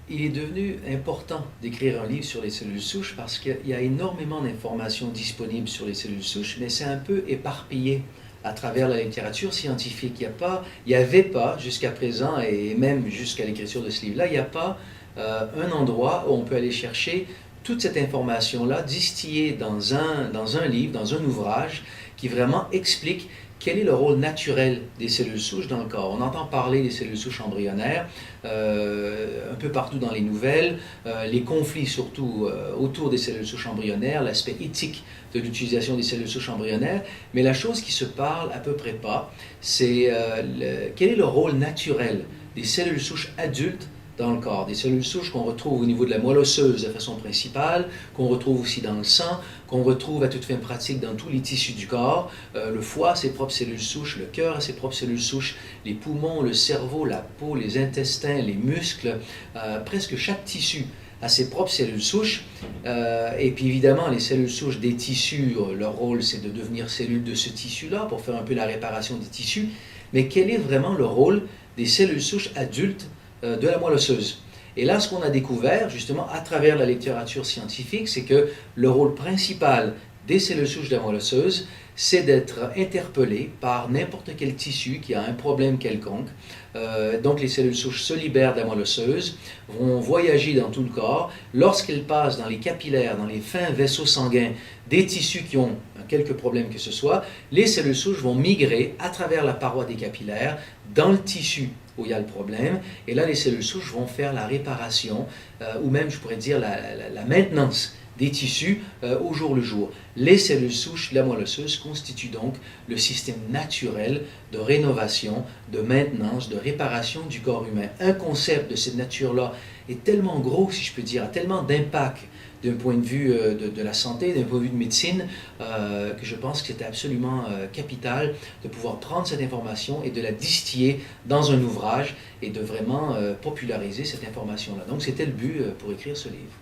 Il est devenu important d'écrire un livre sur les cellules souches parce qu'il y a énormément d'informations disponibles sur les cellules souches, mais c'est un peu éparpillé à travers la littérature scientifique. Il n'y avait pas jusqu'à présent, et même jusqu'à l'écriture de ce livre-là, il n'y a pas un endroit où on peut aller chercher toute cette information-là distillée dans un livre, dans un ouvrage, qui vraiment explique quel est le rôle naturel des cellules souches dans le corps. On entend parler des cellules souches embryonnaires un peu partout dans les nouvelles, les conflits surtout autour des cellules souches embryonnaires, l'aspect éthique de l'utilisation des cellules souches embryonnaires, mais la chose qui se parle à peu près pas, c'est quel est le rôle naturel des cellules souches adultes dans le corps, des cellules souches qu'on retrouve au niveau de la moelle osseuse de façon principale, qu'on retrouve aussi dans le sang, qu'on retrouve à toute fin pratique dans tous les tissus du corps. Le foie a ses propres cellules souches, le cœur a ses propres cellules souches, les poumons, le cerveau, la peau, les intestins, les muscles, presque chaque tissu a ses propres cellules souches. Et puis évidemment, les cellules souches des tissus, leur rôle c'est de devenir cellules de ce tissu-là pour faire un peu la réparation des tissus. Mais quel est vraiment le rôle des cellules souches adultes de la moelle osseuse? Et là, ce qu'on a découvert, justement, à travers la littérature scientifique, c'est que le rôle principal des cellules souches de la moelle osseuse, c'est d'être interpellé par n'importe quel tissu qui a un problème quelconque. Donc les cellules souches se libèrent de la moelle osseuse, vont voyager dans tout le corps. Lorsqu'elles passent dans les capillaires, dans les fins vaisseaux sanguins des tissus qui ont quelques problèmes que ce soit, les cellules souches vont migrer à travers la paroi des capillaires dans le tissu où il y a le problème. Et là, les cellules souches vont faire la réparation, ou même, je pourrais dire, la maintenance des tissus au jour le jour. Les cellules souches de la moelle osseuse constituent donc le système naturel de rénovation, de maintenance, de réparation du corps humain. Un concept de cette nature-là est tellement gros, si je peux dire, a tellement d'impact d'un point de vue de la santé, d'un point de vue de médecine, que je pense que c'était absolument capital de pouvoir prendre cette information et de la distiller dans un ouvrage et de vraiment populariser cette information-là. Donc c'était le but pour écrire ce livre.